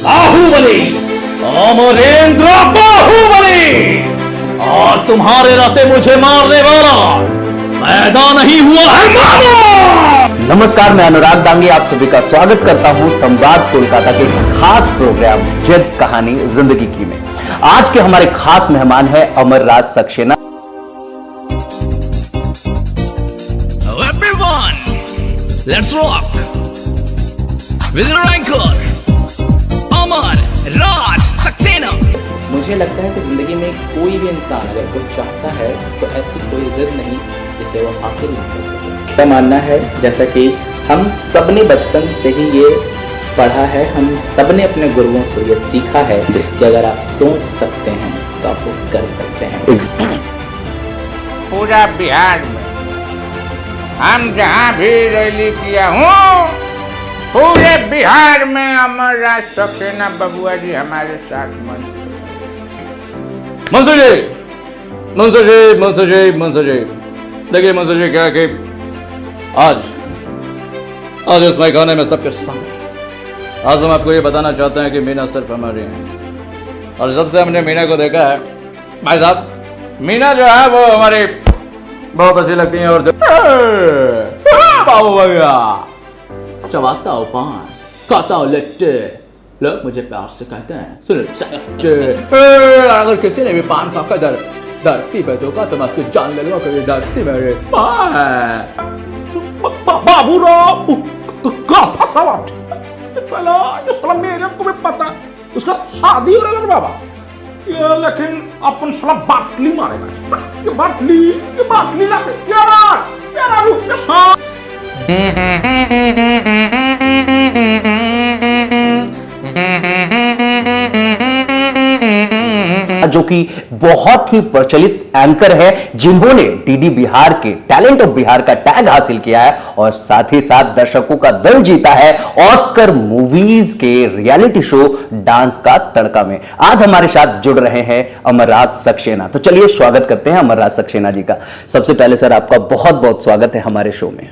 बाहुबली, अमरेंद्र बाहुबली, और तुम्हारे रहते मुझे मारने वाला पैदा नहीं हुआ है मानो। नमस्कार, मैं अनुराग दांगी आप सभी का स्वागत करता हूं संवाद कोलकाता के इस खास प्रोग्राम जिद कहानी जिंदगी की में। आज के हमारे खास मेहमान है Amar Raj Saxena. Everyone, let's rock with your anchor, Amar Raj Saxena. मुझे लगता है कि ज़िंदगी में कोई भी इंसान अगर कुछ चाहता है तो ऐसी कोई जिद नहीं जिसे वो हासिल नहीं कर सके। मेरा मानना है, जैसा कि हम सबने बचपन से ही ये पढ़ा है, हम सबने अपने गुरुओं से ये सीखा है कि अगर आप सोच सकते हैं तो आप वो कर सकते हैं। पूरा बिहार में हम जहाँ भी रैली किया हूँ, पूरे बिहार में अमरराज सक्सेना बबुआ जी हमारे साथ मौजूद। मंसूर जी, देखिए मंसूर जी, क्या कि आज इस मैदान में सबके सामने आज हम आपको ये बताना चाहते हैं कि मीना सिर्फ हमारी है, और जब से हमने मीना को देखा है भाई साहब, मीना जो है वो हमारी बहुत अच्छी लगती है। और बाबू भैया चबाता हूँ पान, खाता हूँ लिट्टे, लोग मुझे प्यार से कहते हैं सुन। अगर किसी ने भी पान खाकर धरती पे धोखा तो मैं उसको जान ले लूंगा कि धरती मेरे बाबू राव चला मेरे को भी पता उसका शादी हो रहा है बाबा ये, लेकिन अपन साला बाटली मारेगा। ये बाटली ला जो कि बहुत ही प्रचलित एंकर है, जिन्होंने डीडी बिहार के टैलेंट ऑफ बिहार का टैग हासिल किया है और साथ ही साथ दर्शकों का दिल जीता है ऑस्कर मूवीज के रियलिटी शो डांस का तड़का में। आज हमारे साथ जुड़ रहे हैं अमरराज सक्सेना। तो चलिए स्वागत करते हैं अमरराज सक्सेना जी का। सबसे पहले सर आपका बहुत बहुत स्वागत है हमारे शो में।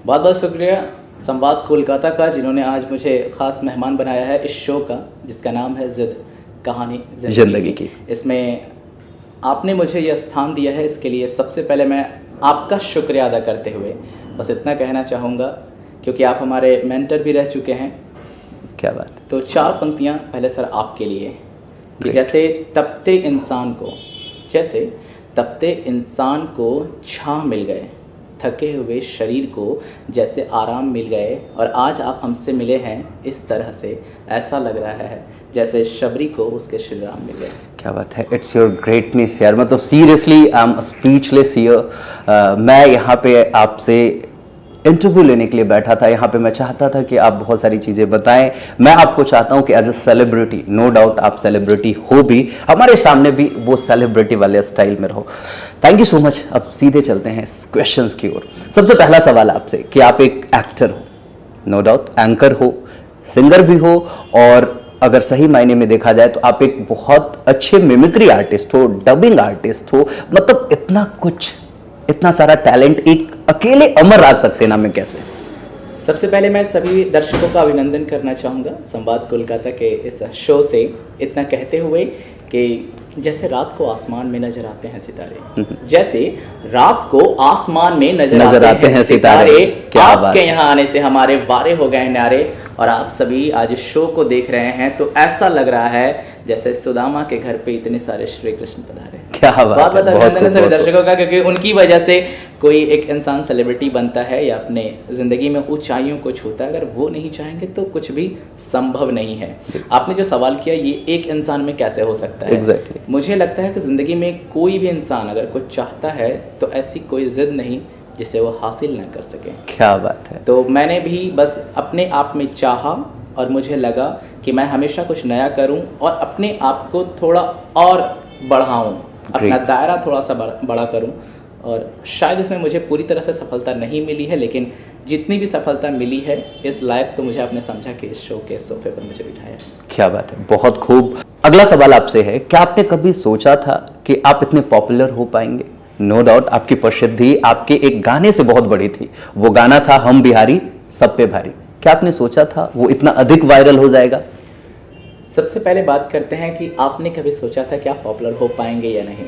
बहुत बहुत शुक्रिया संवाद कोलकाता का, जिन्होंने आज मुझे खास मेहमान बनाया है इस शो का, जिसका नाम है जिद कहानी जिंदगी की। इसमें आपने मुझे यह स्थान दिया है, इसके लिए सबसे पहले मैं आपका शुक्रिया अदा करते हुए बस इतना कहना चाहूँगा, क्योंकि आप हमारे मेंटर भी रह चुके हैं। क्या बात। तो चार पंक्तियाँ पहले सर आपके लिए कि जैसे तपते इंसान को छाँव मिल गए, थके हुए शरीर को जैसे आराम मिल गए, और आज आप हमसे मिले हैं इस तरह से, ऐसा लग रहा है जैसे शबरी को उसके श्री राम मिल गए। क्या बात है, इट्स योर ग्रेटनेस यार, मतलब seriously I am speechless here. मैं यहाँ पे आपसे इंटरव्यू लेने के लिए बैठा था, यहाँ पे मैं चाहता था कि आप बहुत सारी चीज़ें बताएं। मैं आपको चाहता हूँ कि as a celebrity, no doubt आप सेलिब्रिटी हो भी, हमारे सामने भी वो सेलिब्रिटी वाले स्टाइल में रहो। Thank you so much. अब सीधे चलते हैं क्वेश्चंस की ओर। सबसे पहला सवाल आपसे कि आप एक एक्टर हो, नो डाउट एंकर हो, सिंगर भी हो, और अगर सही मायने में देखा जाए तो आप एक बहुत अच्छे मिमिक्री आर्टिस्ट हो, डबिंग आर्टिस्ट हो, मतलब इतना कुछ, इतना सारा टैलेंट एक अकेले अमरराज सक्सेना में कैसे? सबसे पहले मैं सभी दर्शकों का अभिनंदन करना चाहूँगा संवाद कोलकाता के इस शो से, इतना कहते हुए कि जैसे रात को आसमान में नजर आते हैं सितारे, जैसे रात को आसमान में नजर आते हैं सितारे, आपके यहाँ आने से हमारे वारे हो गए न्यारे, और आप सभी आज इस शो को देख रहे हैं तो ऐसा लग रहा है जैसे सुदामा के घर पे इतने सारे श्री कृष्ण पधारे। क्या बात है, बहुत अभिनंदन है सभी दर्शकों का, क्योंकि उनकी वजह से कोई एक इंसान सेलिब्रिटी बनता है या अपने जिंदगी में ऊंचाइयों को छूता है। अगर वो नहीं चाहेंगे तो कुछ भी संभव नहीं है। आपने जो सवाल किया, ये एक इंसान में कैसे हो सकता है? Exactly. मुझे लगता है कि जिंदगी में कोई भी इंसान अगर कुछ चाहता है तो ऐसी कोई जिद नहीं जिसे वो हासिल ना कर सके। क्या बात है। तो मैंने भी बस अपने आप में चाहा, और मुझे लगा कि मैं हमेशा कुछ नया करूं और अपने आप को थोड़ा और बढ़ाऊं, अपना दायरा थोड़ा सा बड़ा करूं, और शायद इसमें मुझे पूरी तरह से सफलता नहीं मिली है, लेकिन जितनी भी सफलता मिली है इस लायक तो मुझे आपने समझा कि इस शो के सोफे पर मुझे बिठाया। क्या बात है, बहुत खूब। अगला सवाल आपसे है, क्या आपने कभी सोचा था कि आप इतने पॉपुलर हो पाएंगे? नो डाउट आपकी प्रसिद्धि आपके एक गाने से बहुत बड़ी थी, वो गाना था हम बिहारी सब पे भारी। क्या आपने सोचा था वो इतना अधिक वायरल हो जाएगा? सबसे पहले बात करते हैं कि आपने कभी सोचा था कि आप पॉपुलर हो पाएंगे या नहीं।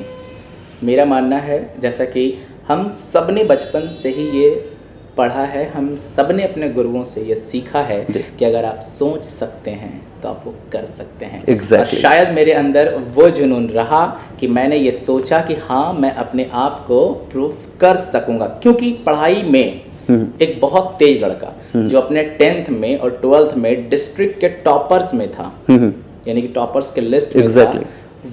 मेरा मानना है, जैसा कि हम सब ने बचपन से ही ये पढ़ा है, हम सब ने अपने गुरुओं से ये सीखा है कि अगर आप सोच सकते हैं तो आप वो कर सकते हैं। Exactly. और शायद मेरे अंदर वो जुनून रहा कि मैंने ये सोचा कि हाँ, मैं अपने आप को प्रूफ कर सकूंगा, क्योंकि पढ़ाई में एक बहुत तेज लड़का जो अपने 10th में और 12th में डिस्ट्रिक्ट के टॉपर्स में था, यानी कि टॉपर्स के लिस्ट में था,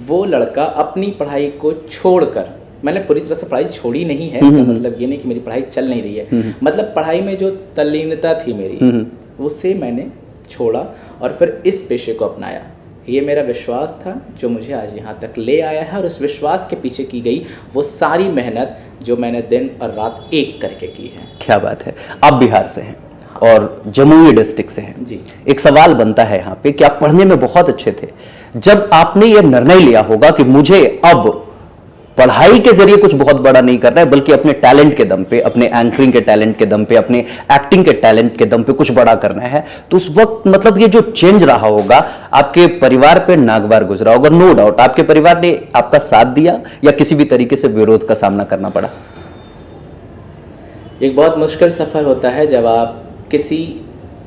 वो लड़का अपनी पढ़ाई को छोड़कर, मैंने पूरी तरह से पढ़ाई छोड़ी नहीं है, तो मतलब ये नहीं कि मेरी पढ़ाई चल नहीं रही है, मतलब पढ़ाई में जो तल्लीनता थी मेरी उसे मैंने छोड़ा और फिर इस पेशे को अपनाया। ये मेरा विश्वास था जो मुझे आज यहाँ तक ले आया है, और उस विश्वास के पीछे की गई वो सारी मेहनत जो मैंने दिन और रात एक करके की है। क्या बात है। आप बिहार से हैं और जमुई डिस्ट्रिक्ट से हैं जी। एक सवाल बनता है यहाँ पे कि आप पढ़ने में बहुत अच्छे थे, जब आपने ये निर्णय लिया होगा कि मुझे अब पढ़ाई के जरिए कुछ बहुत बड़ा नहीं करना है, बल्कि अपने टैलेंट के दम पे, अपने एंकरिंग के टैलेंट के दम पे, अपने एक्टिंग के टैलेंट के दम पे कुछ बड़ा करना है, तो उस वक्त मतलब ये जो चेंज रहा होगा आपके परिवार पे नागवार गुजरा होगा, नो डाउट। आपके परिवार ने आपका साथ दिया या किसी भी तरीके से विरोध का सामना करना पड़ा? एक बहुत मुश्किल सफर होता है जब आप किसी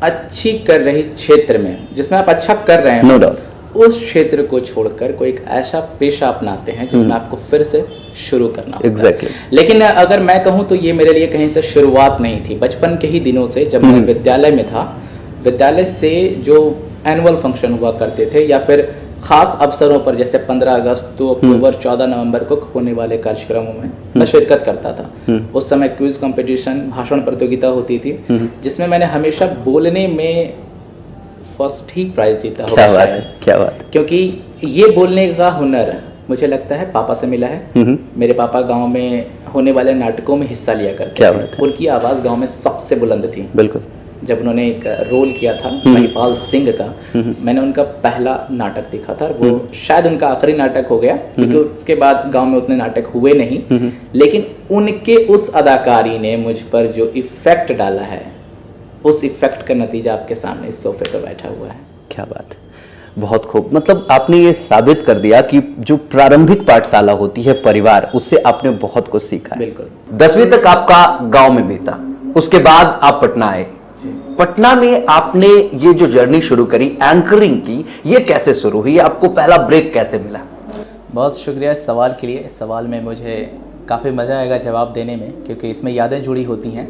अच्छी कर रही क्षेत्र में, जिसमें आप अच्छा कर रहे हैं, नो डाउट, उस क्षेत्र को छोड़कर कोई एक ऐसा पेशा अपनाते हैं जिसमें आपको फिर से शुरू करना होता है। एग्जैक्टली। लेकिन अगर मैं कहूँ तो ये मेरे लिए कहीं से शुरुआत नहीं थी, बचपन के ही दिनों से जब मैं विद्यालय में था, विद्यालय से जो एनुअल फंक्शन हुआ करते थे या फिर खास अवसरों पर, जैसे 15 अगस्त, 2 अक्टूबर, 14 नवंबर को होने वाले कार्यक्रमों में मैं शिरकत करता था। उस समय क्विज कंपटीशन, भाषण प्रतियोगिता होती थी, जिसमें मैंने हमेशा बोलने में फर्स्ट ही प्राइज जीता होगा। क्या बात है, क्या बात है। क्योंकि ये बोलने का हुनर मुझे लगता है पापा से मिला है। मेरे पापा गांव में होने वाले नाटकों में हिस्सा लिया करते क्या थे। बात है। उनकी आवाज़ गांव में सबसे बुलंद थी। बिल्कुल। जब उन्होंने एक रोल किया था महिपाल सिंह का, मैंने उनका पहला नाटक देखा था, वो शायद उनका आखिरी नाटक हो गया, क्योंकि उसके बाद गांव में उतने नाटक हुए नहीं, लेकिन उनके उस अदाकारी ने मुझ पर जो इफेक्ट डाला है, उस इफेक्ट का नतीजा आपके सामने इस सोफे पर बैठा हुआ है। क्या बात है, बहुत खूब। मतलब आपने ये साबित कर दिया कि जो प्रारंभिक पाठशाला होती है परिवार, उससे आपने बहुत कुछ सीखा है। बिल्कुल। 10वीं तक आपका गांव में बीता, उसके बाद आप पटना आए। पटना में आपने ये जो जर्नी शुरू करी एंकरिंग की, ये कैसे शुरू हुई? आपको पहला ब्रेक कैसे मिला? बहुत शुक्रिया इस सवाल के लिए। इस सवाल में मुझे काफ़ी मज़ा आएगा जवाब देने में, क्योंकि इसमें यादें जुड़ी होती हैं।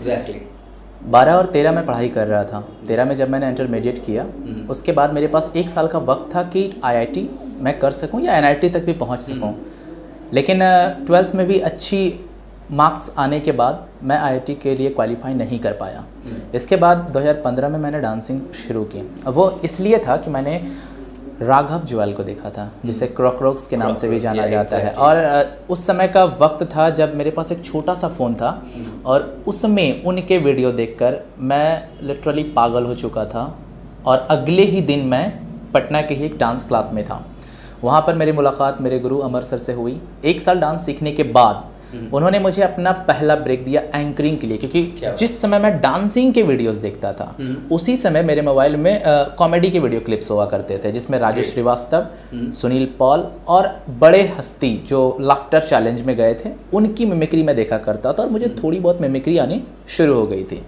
12 और 13 में पढ़ाई कर रहा था। 13 में जब मैंने इंटरमीडिएट किया, उसके बाद मेरे पास 1 साल का वक्त था कि IIT मैं कर सकूं या NIT तक भी पहुंच सकूं। लेकिन 12th में भी अच्छी मार्क्स आने के बाद मैं IIT के लिए क्वालिफाई नहीं कर पाया। इसके बाद 2015 में मैंने डांसिंग शुरू की। वो इसलिए था कि मैंने राघव जुएल को देखा था, जिसे क्रॉकरॉक्स के नाम से भी जाना जाता है। और उस समय का वक्त था जब मेरे पास एक छोटा सा फ़ोन था, और उसमें उनके वीडियो देखकर मैं लिटरली पागल हो चुका था। और अगले ही दिन मैं पटना के ही एक डांस क्लास में था। वहाँ पर मेरी मुलाकात मेरे गुरु अमर सर से हुई। 1 साल डांस सीखने के बाद उन्होंने मुझे अपना पहला ब्रेक दिया एंकरिंग के लिए, क्योंकि जिस समय मैं डांसिंग के वीडियोस देखता था, उसी समय मेरे मोबाइल में कॉमेडी के वीडियो क्लिप्स हुआ करते थे, जिसमें राजू श्रीवास्तव, सुनील पॉल और बड़े हस्ती जो लाफ्टर चैलेंज में गए थे, उनकी मिमिक्री में देखा करता था, और मुझे थोड़ी बहुत मिमिक्री आनी शुरू हो गई थी।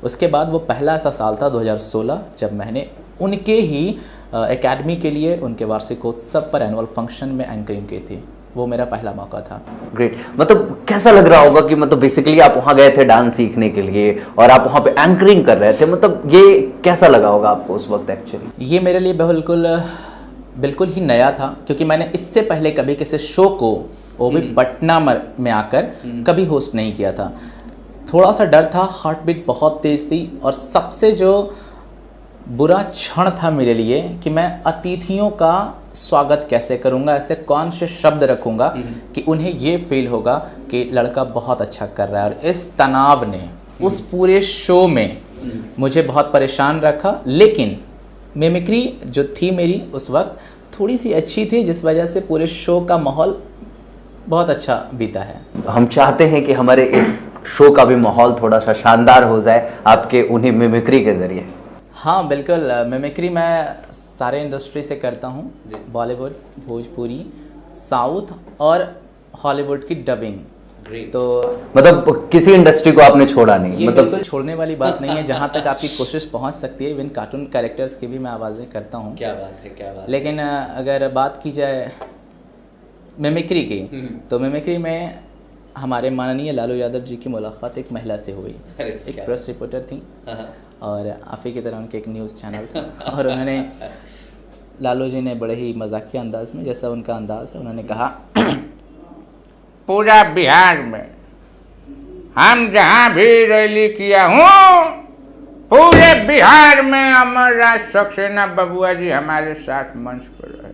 उसके बाद वो पहला ऐसा साल था 2016, जब मैंने उनके ही एकेडमी के लिए उनके वार्षिकोत्सव पर एनुअल फंक्शन में एंकरिंग की थी। वो मेरा पहला मौका था। ग्रेट। मतलब कैसा लग रहा होगा कि मतलब बेसिकली आप वहाँ गए थे डांस सीखने के लिए और आप वहाँ पे एंकरिंग कर रहे थे, मतलब ये कैसा लगा होगा आपको उस वक्त एक्चुअली? ये मेरे लिए बिल्कुल ही नया था, क्योंकि मैंने इससे पहले कभी किसी शो को, वो भी पटना में आकर, कभी होस्ट नहीं किया था। थोड़ा सा डर था, हार्ट बीट बहुत तेज़ थी, और सबसे जो बुरा क्षण था मेरे लिए कि मैं अतिथियों का स्वागत कैसे करूंगा, ऐसे कौन से शब्द रखूंगा कि उन्हें ये फील होगा कि लड़का बहुत अच्छा कर रहा है। और इस तनाव ने उस पूरे शो में मुझे बहुत परेशान रखा। लेकिन मिमिक्री जो थी मेरी उस वक्त थोड़ी सी अच्छी थी, जिस वजह से पूरे शो का माहौल बहुत अच्छा बीता है। हम चाहते हैं कि हमारे इस शो का भी माहौल थोड़ा सा शानदार हो जाए आपके उन्हीं मिमिक्री के जरिए। हाँ बिल्कुल, मिमिक्री मैं सारे इंडस्ट्री से करता हूँ, बॉलीवुड, भोजपुरी, साउथ और हॉलीवुड की डबिंग। तो मतलब किसी इंडस्ट्री को आपने छोड़ा नहीं? ये मतलब बिल्कुल छोड़ने वाली बात नहीं है, जहाँ तक आपकी कोशिश पहुँच सकती है। इवन कार्टून कैरेक्टर्स की भी मैं आवाज़ें करता हूँ। क्या बात है, क्या बात। लेकिन अगर बात की जाए मिमिक्री की, तो मिमिक्री में हमारे माननीय लालू यादव जी की मुलाकात एक महिला से हुई। एक प्रेस रिपोर्टर थी और आफी की तरह उनके एक न्यूज़ चैनल था, और उन्होंने, लालू जी ने बड़े ही मजाकिया अंदाज में, जैसा उनका अंदाज है, उन्होंने कहा, पूरा बिहार में हम जहाँ भी रैली किया हूँ, पूरे बिहार में अमर राज सक्सेना बबुआ जी हमारे साथ मंच पर रहे,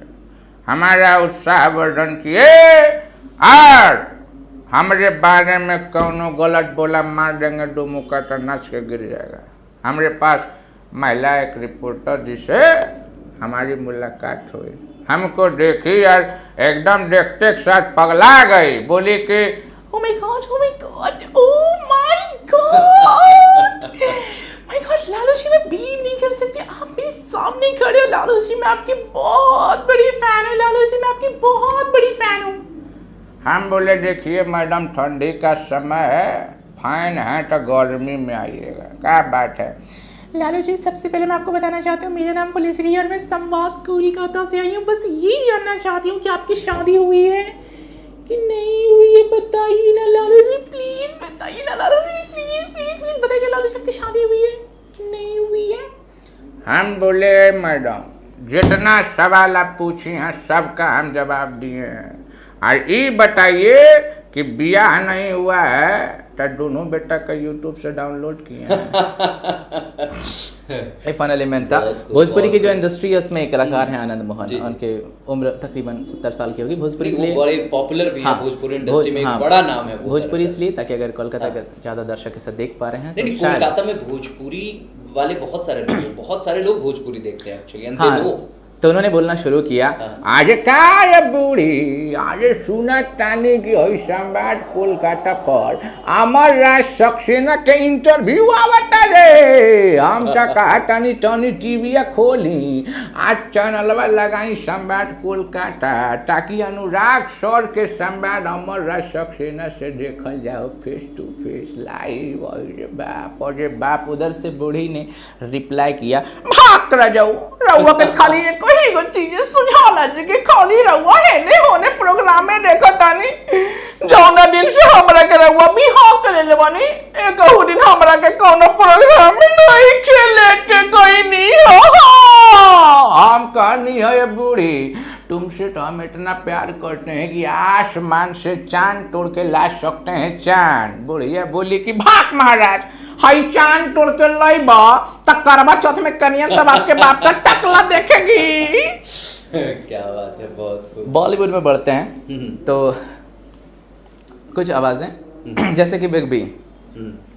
हमारा उत्साह वर्धन किए, और हमारे बारे में कौनो गलत बोला मार देंगे, दो मुक्का तो नच के गिर जाएगा। हमारे पास महिला एक रिपोर्टर जिसे हमारी मुलाकात हुई, हमको देखी और एकदम देखते के साथ पगला गई। बोली कि Oh my God, oh my God, oh my God, my God, Lalu ji, मैं बिलीव नहीं कर सकती, आप मेरे सामने खड़े हो। लालू जी, मैं आपकी बहुत बड़ी फैन हूँ। लालू जी, मैं आपकी बहुत बड़ी फैन हूँ। हम बोले देखिए मैडम, ठंडी का समय है, फैन है तो गर्मी में आइएगा, क्या बात है। लालू जी, सबसे पहले मैं आपको बताना चाहती हूँ, मेरा नाम फुलेश्वरी है और मैं संवाद कोलकाता से आई हूँ। बस यही जानना चाहती हूँ कि आपकी शादी हुई है कि नहीं हुई है, बताइए ना लालू जी, प्लीज बताइए ना Lalu ji, please please please बताइए लालू जी, आपकी शादी हुई है कि नहीं हुई है। हम बोले मैडम, जितना सवाल आप पूछी हैं सबका हम जवाब दिए हैं, और ये बताइए कि ब्याह नहीं हुआ है तो दोनों बेटा का यूट्यूब से डाउनलोड किए हैं। फन एलिमेंट था। भोजपुरी की जो इंडस्ट्री है उसमें एक कलाकार हैं आनंद मोहन, उनके उम्र तकरीबन 70 साल की होगी। भोजपुरी इसलिए बड़े पॉपुलर भी है भोजपुरी इंडस्ट्री में, एक बड़ा नाम है भोजपुरी इसलिए ताकि अगर कोलकाता के ज़्यादा दर्शक इसे देख पा रहे हैं नहीं, कोलकाता में भोजपुरी वाले बहुत सारे लोग भोजपुरी देखते हैं एक्चुअली। तो उन्होंने बोलना शुरू किया, आज का ये बूढ़ी आज सुना तानी की हुई संवाद कोलकाता पर अमर राज सक्सेना के इंटरव्यू आवता रे। हम का कहा तानी टनी टीवी खोली, आज चैनलवा लगाई संवाद कोलकाता, ताकि अनुराग सर के संवाद अमर राज सक्सेना से देखल जाओ फेस टू फेस लाइव। और बाप उधर से बूढ़ी ने रिप्लाई किया, भाग कर जाओ रहुआ के खाली ये कोई को चीजें सुझाना जी के खाली रहुआ है ने होने प्रोग्राम में देखा तानी, जौना दिन से हमरा के रहुआ भी हाँ करे ले बनी, एक दिन हमरा के कोनो प्रोग्राम में नहीं खेले के कोई नहीं हो। हम कहानी है ये बूढ़ी, तुमसे तो हम इतना प्यार करते हैं कि आसमान से चांद तोड़ के ला सकते हैं चांद। बुढ़िया बोली कि भाग महाराज, हाई चांद तोड़ के लाइबा तक करवा चौथ में कनियन सब आपके बाप का टकला देखेगी। क्या बात है, बहुत बॉलीवुड में बढ़ते हैं तो कुछ आवाजें जैसे कि बिग बी,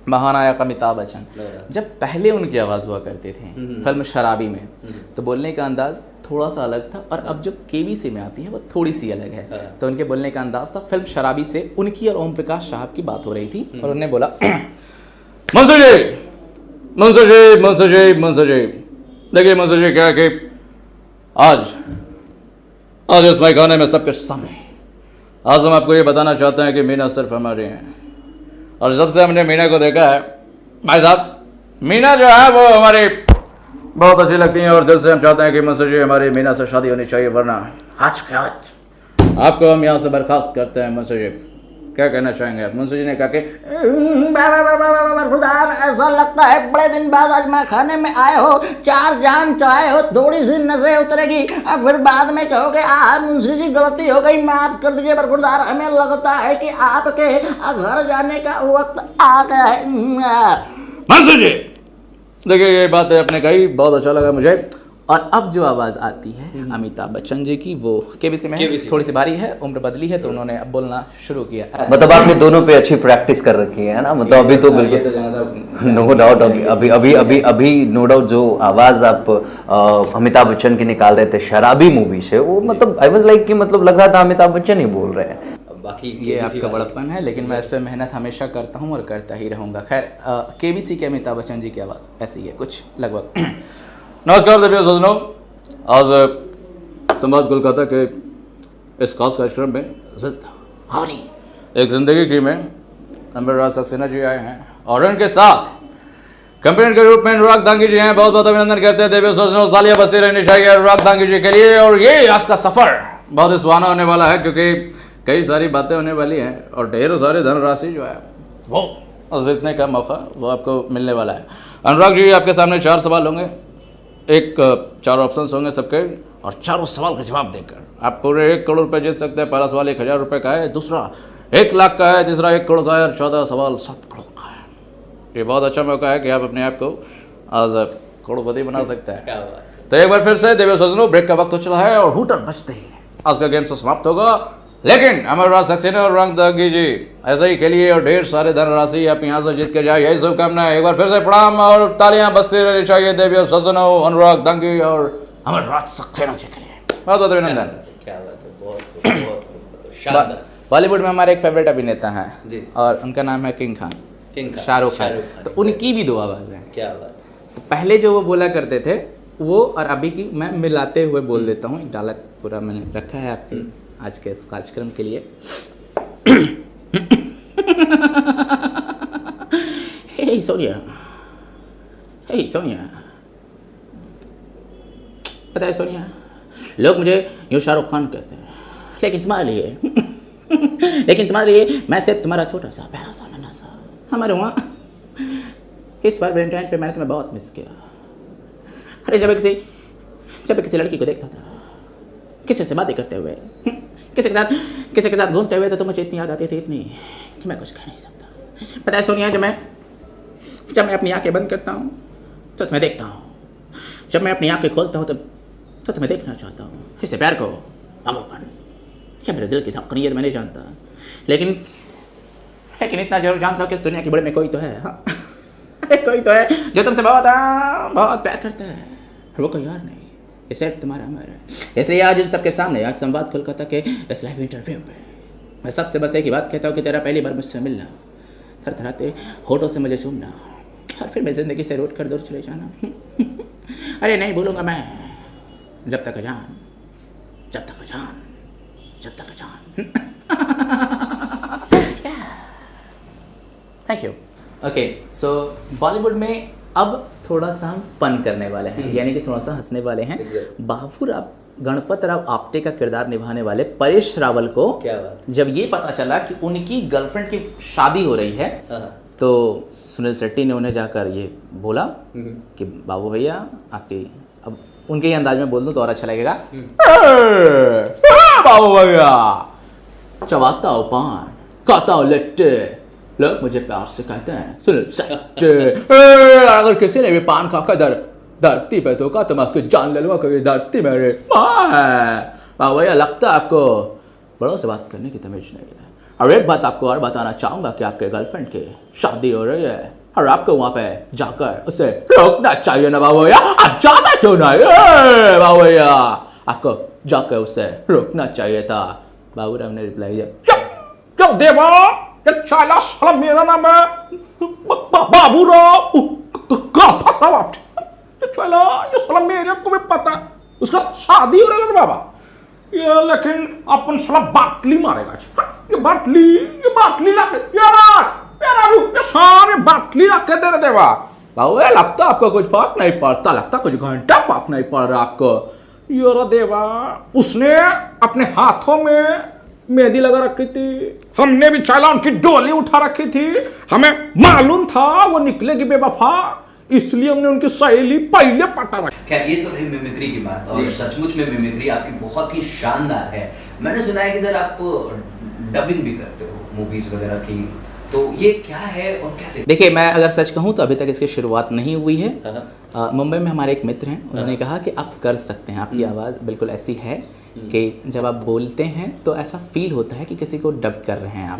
महानायक अमिताभ बच्चन, जब पहले उनकी आवाज़ हुआ करती थी फिल्म शराबी में, तो बोलने का अंदाज थोड़ा सा अलग था, और अब जो केबीसी में आती है वो थोड़ी सी अलग है। तो उनके बोलने का अंदाज था, फिल्म शराबी से उनकी और ओम प्रकाश साहब की बात हो रही थी और उन्होंने बोला, मंसूर जी, देखिए मंसूर जी, क्या कि आज इस मैखाने में सबके सामने आज हम आपको ये बताना चाहते हैं कि मीना सिर्फ हमारी हैं, और जब से हमने मीना को देखा है भाई साहब, मीना जो है वो हमारी बहुत अच्छी लगती हैं, और दिल से हम चाहते हैं कि मंसूर जी हमारी मीना से शादी होनी चाहिए, वरना आज के आज आपको हम यहाँ से बर्खास्त करते हैं। मंसूर जी क्या कहना चाहेंगे आप? मंसूर जी ने कहा कि खुदार, ऐसा लगता है बड़े दिन बाद आज मैं खाने में आए हो, चार जान चाहे हो, थोड़ी सी नशे उतरेगी और फिर बाद में कहोगे मुंशी जी गलती हो गई, माफ कर दीजिए। बरखुरदार, हमें लगता है कि आपके घर जाने का वक्त आ गया है। मंसूर जी देखिए ये बात आपने कही, बहुत अच्छा लगा मुझे। और अब जो आवाज़ आती है अमिताभ बच्चन जी की, वो केबीसी में है, थोड़ी सी भारी है, उम्र बदली है, तो उन्होंने अब बोलना शुरू किया। मतलब आपने दोनों पे अच्छी प्रैक्टिस कर रखी है ना? मतलब अभी तो बिल्कुल नो डाउट, अभी नो डाउट जो आवाज आप अमिताभ बच्चन की निकाल रहे थे शराबी मूवी से, वो मतलब आई वाज लाइक कि मतलब लग रहा था अमिताभ बच्चन ही बोल रहे हैं। बाकी ये आपका बड़प्पन है, लेकिन मैं इस पर मेहनत हमेशा करता हूँ और करता ही रहूँगा। खैर केबीसी के अमिताभ बच्चन जी की आवाज़ ऐसी है कुछ लगभग। नमस्कार देवियों सज्जनों, आज संवाद कोलकाता के इस खास कार्यक्रम में एक जिंदगी की में अनुराग सक्सेना जी आए हैं और उनके साथ कंपेनियन के रूप में अनुराग दांगी जी हैं। बहुत बहुत अभिनंदन करते हैं देवी सोचना तालियां बजती रहनी चाहिए अनुराग दांगी जी के लिए। और ये आज का सफर बहुत ही सुहाना होने वाला है क्योंकि कई सारी बातें होने वाली हैं और ढेरों सारी धनराशि जो है वो जीतने का मौका वो आपको मिलने वाला है। अनुराग जी आपके सामने 4 सवाल होंगे, 4 ऑप्शंस होंगे सबके और चारों सवाल का जवाब देकर आप पूरे 1 करोड़ रुपए जीत सकते हैं। पहला सवाल 1000 रुपये का है, दूसरा 1 लाख का है, तीसरा 1 करोड़ का है और 14 सवाल 7 करोड़ का है। ये बहुत अच्छा मौका है कि आप अपने आप को आज करोड़पति बना सकते हैं। क्या बात। तो एक बार फिर से देवी सजनों ब्रेक का वक्त हो चला है और हूटर बजते ही आज का गेम से समाप्त होगा। लेकिन अनुराग सक्सेना और अनुराग दांगी जी ऐसे ही खेलिए और ढेर सारे धनराशि आप यहाँ से जीत के जाए, यही शुभकामनाएं। एक बार फिर से प्रणाम और तालियां बजती रहनी चाहिए देवी सजनों अनुराग दांगी और अनुराग सक्सेना जी के लिए। बहुत बहुत अभिनंदन। क्या बात है, बहुत शानदार। बॉलीवुड में हमारे एक फेवरेट अभिनेता हैं जी। और उनका नाम है किंग खान, किंग खान, शाहरुख खान। तो उनकी भी 2 आवाज़ें हैं। क्या बात। तो पहले जो वो बोला करते थे वो और अभी की मैं मिलाते हुए बोल देता हूँ। एक डायलॉग पूरा मैंने रखा है आपके आज के इस कार्यक्रम के लिए। हे सोनिया, हे सोनिया, पता है सोनिया, लोग मुझे यूँ शाहरुख खान कहते हैं लेकिन तुम्हारे लिए मैं सिर्फ तुम्हारा छोटा सा प्यारा सा नन्हा सा। हमारे वहाँ इस बार वैलेंटाइन पे मैंने तुम्हें बहुत मिस किया। अरे जब किसी लड़की को देखता था, किसी से बातें करते हुए, किसी के साथ घूमते हुए, तो मुझे इतनी याद आती थी, इतनी कि मैं कुछ कह नहीं सकता। पता है सोनिया, जब मैं अपनी आंखें बंद करता हूँ तो तुम्हें देखता हूँ, जब मैं अपनी आंखें खोलता हूँ तो तुम्हें देखना चाहता हूँ। इसे प्यार को पागलपन क्या मेरे दिल की धड़कन ये तो मैं नहीं जानता, लेकिन इतना जरूर जानता हूँ कि इस दुनिया की बड़े में कोई तो है। हाँ कोई तो है जो तुमसे बहुत प्यार करता है। वो कोई और नहीं, ये सिर्फ तुम्हारा अमर है। इसलिए आज इन सबके सामने, आज संवाद कोलकाता के इस लाइव इंटरव्यू पे मैं सबसे बस एक ही बात कहता हूँ कि तेरा पहली बार मुझसे मिलना, थरथराते होठों से मुझे चूमना और फिर मैं ज़िंदगी से रूठ कर दूर चले जाना। अरे नहीं भूलूंगा मैं, जब तक अजान। Thank you. ओके, सो बॉलीवुड में अब थोड़ा सा हम फन करने वाले हैं, यानी कि थोड़ा सा हंसने वाले हैं। बाबूराव गणपत राव आपटे का किरदार निभाने वाले परेश रावल को क्या बात। जब ये पता चला कि उनकी गर्लफ्रेंड की शादी हो रही है तो सुनील शेट्टी ने उन्हें जाकर ये बोला कि बाबू भैया आपकी, अब उनके ही अंदाज में बोल दूं तो और अच्छा लगेगा, बाबू भैया चबाता हूँ पान, खाता हूँ लट्टे, लोग मुझे प्यार से कहते हैं सुनील शेट्टी। अगर किसी ने भी पान खाकर धरती पे धोखा तो मैं उसको जान ले लूंगा क्योंकि धरती मेरे माँ है। बाबू भैया लगता है आपको बड़ों से बात करने की तमीज नहीं है। और एक बात आपको और बताना चाहूँगा कि आपके गर्लफ्रेंड की शादी हो रही है और आपको वहाँ पे जाकर उसे रोकना चाहिए ना बाबू भैया। आप जाना क्यों नहीं बाबू भैया, आपको जाकर उसे रोकना चाहिए था। बाबूराव ने रिप्लाई दिया, क्यों देवा, ये चाला साला मेरा नाम है बाबूराव, कहाँ फंसा आप? ये चाला ये साला मेरे को भी पता है, उसका शादी हो रहा है बाबा ये, लेकिन अपन साला बाटली मारेगा। ये बाटली ला के ये सारे बाटली ला के दे रहे देवा। बाबू लगता आपको कुछ फर्क नहीं पड़ता, लगता कुछ घंटा फर्क नहीं पड़ रहा आपको। ये देवा, उसने अपने हाथों में मेहंदी लगा रखी थी, हमने भी चाला उनकी डोली उठा रखी थी, हमें मालूम था वो निकलेगी बेवफा, इसलिए हमने उनकी सहेली पहले पटा रखी। खैर ये तो रही मिमिक्री की बात, और सचमुच में मिमिक्री आपकी बहुत ही शानदार है। मैंने सुना है कि सर आप डबिंग भी करते हो मूवीज वगैरह की, तो ये क्या है और कैसे? देखिए, मैं अगर सच कहूँ तो अभी तक इसकी शुरुआत नहीं हुई है। मुंबई में हमारे एक मित्र हैं, उन्होंने कहा कि आप कर सकते हैं, आपकी आवाज़ बिल्कुल ऐसी है कि जब आप बोलते हैं तो ऐसा फील होता है कि किसी को डब कर रहे हैं आप।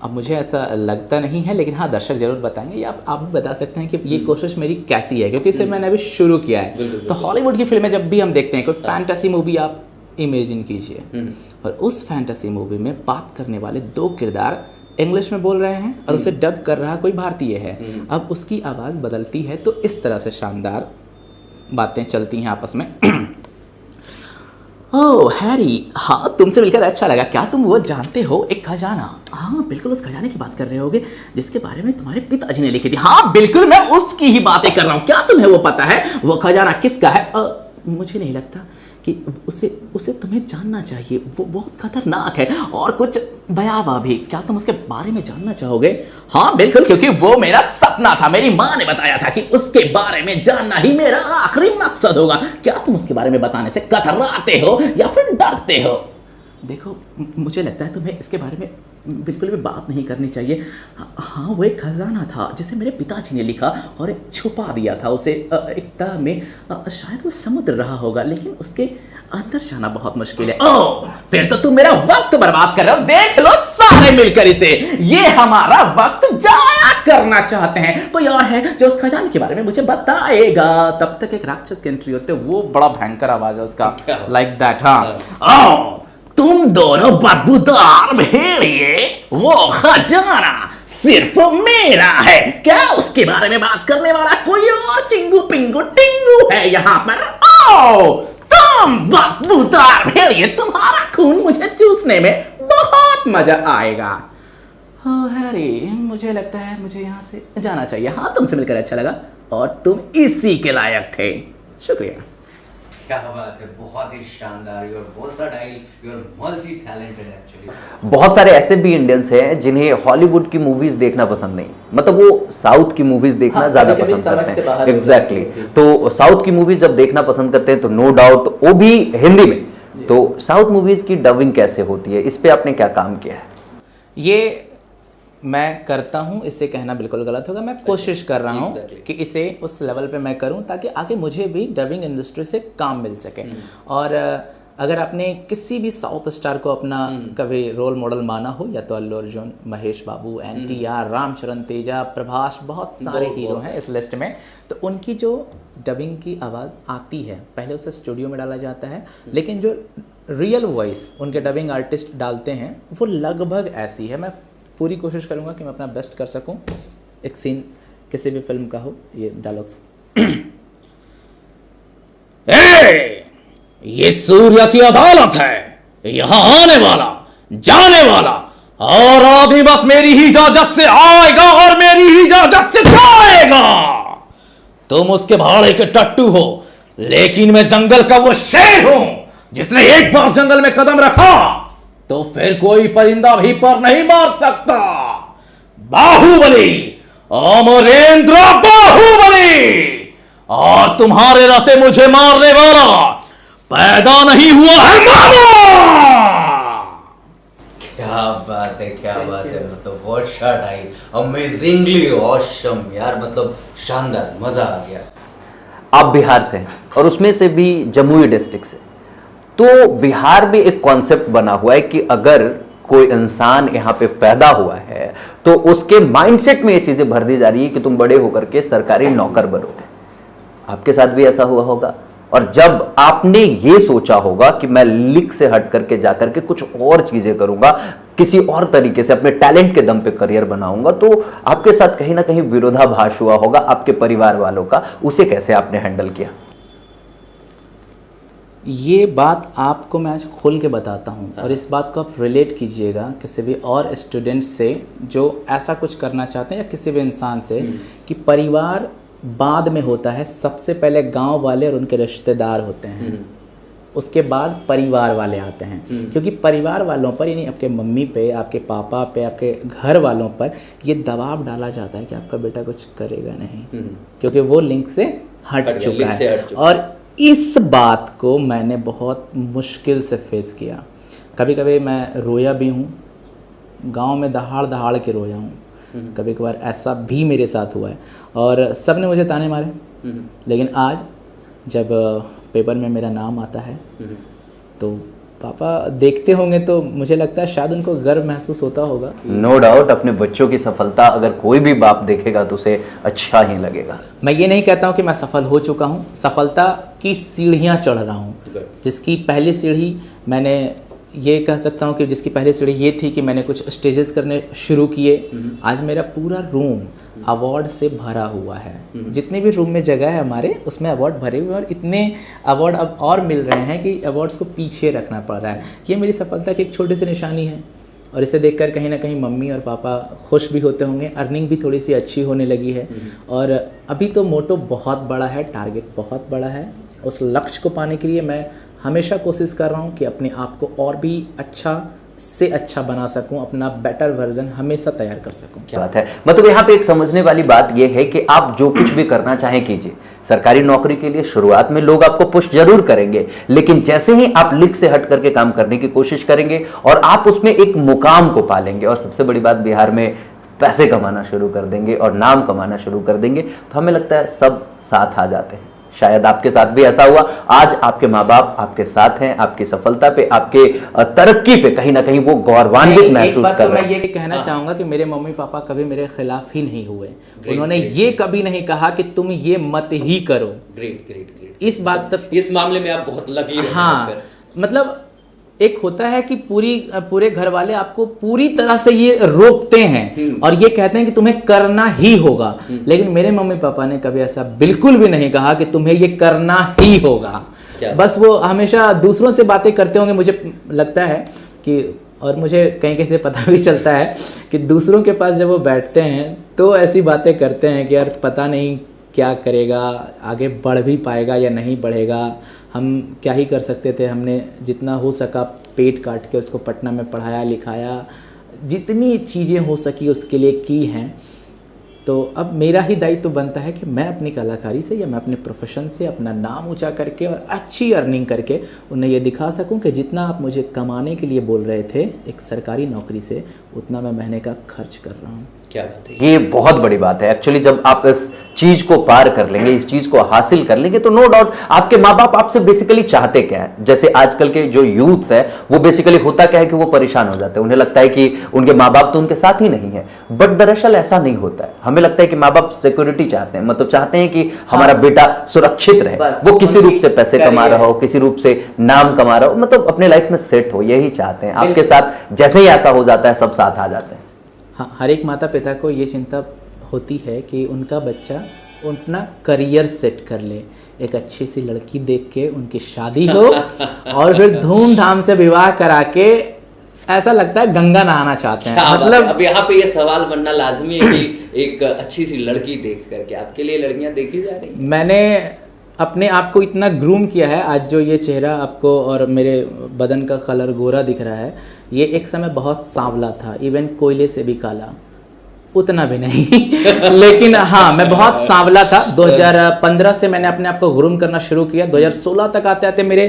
अब मुझे ऐसा लगता नहीं है, लेकिन हाँ दर्शक जरूर बताएंगे, या आप भी बता सकते हैं कि ये कोशिश मेरी कैसी है, क्योंकि इसे मैंने अभी शुरू किया है। तो हॉलीवुड की फिल्में जब भी हम देखते हैं, कोई फैंटेसी मूवी आप इमेजिन कीजिए, और उस फैंटेसी मूवी में बात करने वाले 2 किरदार इंग्लिश में बोल रहे हैं और उसे डब कर रहा कोई भारतीय है। अब उसकी आवाज़ बदलती है तो इस तरह से शानदार बातें चलती हैं आपस में। ओह हैरी, हाँ तुमसे मिलकर अच्छा लगा। क्या तुम वो जानते हो एक खजाना? हाँ बिल्कुल, उस खजाने की बात कर रहे होगे जिसके बारे में तुम्हारे पिताजी ने लिखी थी। हाँ बिल्कुल, मैं उसकी ही बातें कर रहा हूँ। क्या तुम्हें वो पता है वो खजाना किसका है? मुझे नहीं लगता कि उसे तुम्हें जानना चाहिए, वो बहुत खतरनाक है और कुछ भयावह भी। क्या तुम उसके बारे में जानना चाहोगे? हाँ बिल्कुल, क्योंकि वो मेरा सपना था। मेरी माँ ने बताया था कि उसके बारे में जानना ही मेरा आखिरी मकसद होगा। क्या तुम उसके बारे में बताने से कतराते हो या फिर डरते हो? देखो, मुझे लगता है तुम्हें इसके बारे में बिल्कुल भी बात नहीं करनी चाहिए। हाँ वो एक खजाना था जिसे मेरे पिताजी ने लिखा और छुपा दिया था उसे एक तह में। शायद वो समुद्र रहा होगा, लेकिन उसके अंदर जाना बहुत मुश्किल है। ओह, फिर तो तुम मेरा वक्त बर्बाद कर रहे हो। देख लो सारे मिलकर इसे, ये हमारा वक्त जाया करना चाहते हैं। कोई और है जो उस खजाने के बारे में मुझे बताएगा? तब तक एक राक्षस की एंट्री होते, वो बड़ा भयंकर आवाज है उसका, लाइक दैट। हाँ, तुम दोनों बदबूदार भेड़िए, वो खजाना सिर्फ मेरा है। क्या उसके बारे में बात करने वाला कोई और चिंगू पिंगू टिंगू है यहाँ पर? ओ, तुम बदबूदार भेड़िए, तुम्हारा खून मुझे चूसने में बहुत मजा आएगा। ओह हैरी, मुझे लगता है मुझे यहाँ से जाना चाहिए। हाँ तुमसे मिलकर अच्छा लगा और तुम इसी के लायक थे। शुक्रिया। क्या बात है, बहुत ही शानदार। You are versatile, you are multi talented actually. बहुत सारे ऐसे भी इंडियंस हैं जिन्हें हॉलीवुड की मूवीज देखना पसंद नहीं, मतलब वो साउथ की मूवीज देखना ज्यादा पसंद करते हैं। एग्जैक्टली, तो साउथ की मूवीज जब देखना पसंद करते हैं तो नो डाउट वो भी हिंदी में। तो साउथ मूवीज की डबिंग कैसे होती है, इस पे आपने क्या काम किया है? ये मैं करता हूँ, इसे कहना बिल्कुल गलत होगा। मैं कोशिश कर रहा हूँ कि इसे उस लेवल पे मैं करूँ ताकि आगे मुझे भी डबिंग इंडस्ट्री से काम मिल सके। और अगर आपने किसी भी साउथ स्टार को अपना कभी रोल मॉडल माना हो, या तो अल्लू अर्जुन, महेश बाबू, NTR, रामचरण तेजा, प्रभास, बहुत सारे हीरो हैं इस लिस्ट में। तो उनकी जो डबिंग की आवाज़ आती है, पहले उसे स्टूडियो में डाला जाता है, लेकिन जो रियल वॉइस उनके डबिंग आर्टिस्ट डालते हैं वो लगभग ऐसी है। मैं पूरी कोशिश करूंगा कि मैं अपना बेस्ट कर सकूं। एक सीन किसी भी फिल्म का हो, ये डायलॉग्स। ये सूर्य की अदालत है, यहां आने वाला जाने वाला और आदमी बस मेरी ही इजाजत से आएगा और मेरी ही इजाजत से जाएगा। तुम उसके भाड़े के टट्टू हो, लेकिन मैं जंगल का वो शेर हूं जिसने एक बार जंगल में कदम रखा तो फिर कोई परिंदा भी पर नहीं मार सकता। बाहुबली, अमरेंद्र बाहुबली, और तुम्हारे रहते मुझे मारने वाला पैदा नहीं हुआ है मानो। क्या बात है, क्या बात है। मतलब वर्सेटाइल, अमेजिंगली ऑसम यार, मतलब शानदार, मजा आ गया। आप बिहार से हैं और उसमें से भी जमुई डिस्ट्रिक्ट से, तो बिहार में एक कॉन्सेप्ट बना हुआ है कि अगर कोई इंसान यहाँ पे पैदा हुआ है तो उसके माइंडसेट में ये चीजें भर दी जा रही है कि तुम बड़े होकर के सरकारी नौकर बनोगे। आपके साथ भी ऐसा हुआ होगा, और जब आपने ये सोचा होगा कि मैं लिख से हट करके जाकर के कुछ और चीजें करूंगा, किसी और तरीके से अपने टैलेंट के दम पे करियर बनाऊंगा, तो आपके साथ कहीं ना कहीं विरोधाभास हुआ होगा आपके परिवार वालों का। उसे कैसे आपने हैंडल किया? ये बात आपको मैं आज खुल के बताता हूँ और इस बात को आप रिलेट कीजिएगा किसी भी और स्टूडेंट से जो ऐसा कुछ करना चाहते हैं, या किसी भी इंसान से, कि परिवार बाद में होता है। सबसे पहले गांव वाले और उनके रिश्तेदार होते हैं, उसके बाद परिवार वाले आते हैं। क्योंकि परिवार वालों पर, यानी आपके मम्मी पे, आपके पापा पे, आपके घर वालों पर ये दबाव डाला जाता है कि आपका बेटा कुछ करेगा नहीं, क्योंकि वो लिंक से हट चुका है। और इस बात को मैंने बहुत मुश्किल से फेस किया। कभी कभी मैं रोया भी हूँ, गांव में दहाड़ दहाड़ के रोया हूँ। कभी कभार ऐसा भी मेरे साथ हुआ है और सब ने मुझे ताने मारे। लेकिन आज जब पेपर में मेरा नाम आता है तो पापा देखते होंगे तो मुझे लगता है शायद उनको गर्व महसूस होता होगा। नो डाउट, अपने बच्चों की सफलता अगर कोई भी बाप देखेगा तो उसे अच्छा ही लगेगा। मैं ये नहीं कहता हूँ कि मैं सफल हो चुका हूँ, सफलता की सीढ़ियाँ चढ़ रहा हूँ। जिसकी पहली सीढ़ी, मैंने ये कह सकता हूँ कि जिसकी पहली सीढ़ी ये थी कि मैंने कुछ स्टेजेस करने शुरू किए। आज मेरा पूरा रूम अवार्ड से भरा हुआ है। जितने भी रूम में जगह है हमारे, उसमें अवार्ड भरे हुए हैं और इतने अवार्ड अब और मिल रहे हैं कि अवार्ड्स को पीछे रखना पड़ रहा है। ये मेरी सफलता की एक छोटी सी निशानी है और इसे देखकर कहीं ना कहीं मम्मी और पापा खुश भी होते होंगे। अर्निंग भी थोड़ी सी अच्छी होने लगी है और अभी तो मोटो बहुत बड़ा है, टारगेट बहुत बड़ा है। उस लक्ष्य को पाने के लिए मैं हमेशा कोशिश कर रहा हूँ कि अपने आप को और भी अच्छा से अच्छा बना सकूं, अपना बेटर वर्जन हमेशा तैयार कर सकूं। क्या बात है। मतलब यहाँ पे एक समझने वाली बात यह है कि आप जो कुछ भी करना चाहें कीजिए। सरकारी नौकरी के लिए शुरुआत में लोग आपको पुश जरूर करेंगे, लेकिन जैसे ही आप लिख से हट करके काम करने की कोशिश करेंगे और आप उसमें एक मुकाम को पालेंगे और सबसे बड़ी बात बिहार में पैसे कमाना शुरू कर देंगे और नाम कमाना शुरू कर देंगे, तो हमें लगता है सब साथ आ जाते हैं। शायद आपके साथ भी ऐसा हुआ। आज आपके माँ बाप आपके साथ हैं, आपकी सफलता पे, आपके तरक्की पे कहीं ना कहीं वो गौरवान्वित महसूस कर रहे हैं। मैं ये कहना चाहूंगा कि मेरे मम्मी पापा कभी मेरे खिलाफ ही नहीं हुए। उन्होंने ये कभी नहीं कहा कि तुम ये मत ही करो। Great great great. इस बात तक इस मामले में आप बहुत लकी हैं। हाँ, मतलब एक होता है कि पूरे घर वाले आपको पूरी तरह से ये रोकते हैं और ये कहते हैं कि तुम्हें करना ही होगा, लेकिन मेरे मम्मी पापा ने कभी ऐसा बिल्कुल भी नहीं कहा कि तुम्हें ये करना ही होगा। बस वो हमेशा दूसरों से बातें करते होंगे, मुझे लगता है कि, और मुझे कहीं कहीं से पता भी चलता है कि दूसरों के पास जब वो बैठते हैं तो ऐसी बातें करते हैं कि यार पता नहीं क्या करेगा, आगे बढ़ भी पाएगा या नहीं बढ़ेगा, हम क्या ही कर सकते थे। हमने जितना हो सका पेट काट के उसको पटना में पढ़ाया लिखाया, जितनी चीज़ें हो सकी उसके लिए की हैं। तो अब मेरा ही दायित्व बनता है कि मैं अपनी कलाकारी से या मैं अपने प्रोफेशन से अपना नाम ऊंचा करके और अच्छी अर्निंग करके उन्हें ये दिखा सकूं कि जितना आप मुझे कमाने के लिए बोल रहे थे एक सरकारी नौकरी से, उतना मैं महीने का खर्च कर रहा हूँ। क्या बात है। ये बहुत बड़ी बात है एक्चुअली। जब आप इस चीज को पार कर लेंगे, इस चीज को हासिल कर लेंगे, तो नो डाउट आपके माँ बाप आपसे बेसिकली चाहते क्या है। जैसे आजकल के जो यूथ्स है वो बेसिकली होता क्या है कि वो परेशान हो जाते हैं, उन्हें लगता है कि उनके माँ बाप तो उनके साथ ही नहीं है, बट दरअसल ऐसा नहीं होता है। हमें लगता है कि माँ बाप सिक्योरिटी चाहते हैं, मतलब चाहते हैं कि हमारा बेटा सुरक्षित रहे, वो किसी रूप से पैसे कमा रहा हो, किसी रूप से नाम कमा रहा हो, मतलब अपने लाइफ में सेट हो, यही चाहते हैं। आपके साथ जैसे ही ऐसा हो जाता है सब साथ आ जाते हैं। हाँ, हर एक माता पिता को ये चिंता होती है कि उनका बच्चा अपना करियर सेट कर ले, एक अच्छी सी लड़की देख के उनकी शादी हो और फिर धूमधाम से विवाह करा के ऐसा लगता है गंगा नहाना चाहते हैं। मतलब अब यहाँ पे ये सवाल बनना लाजमी है कि एक अच्छी सी लड़की देख करके आपके लिए लड़कियां देखी जा रही हैं। मैंने अपने आप को इतना ग्रूम किया है, आज जो ये चेहरा आपको और मेरे बदन का कलर गोरा दिख रहा है, ये एक समय बहुत सांवला था, इवन कोयले से भी काला, उतना भी नहीं लेकिन हाँ मैं बहुत सांवला था। 2015 से मैंने अपने आप को ग्रूम करना शुरू किया। 2016 तक आते आते मेरे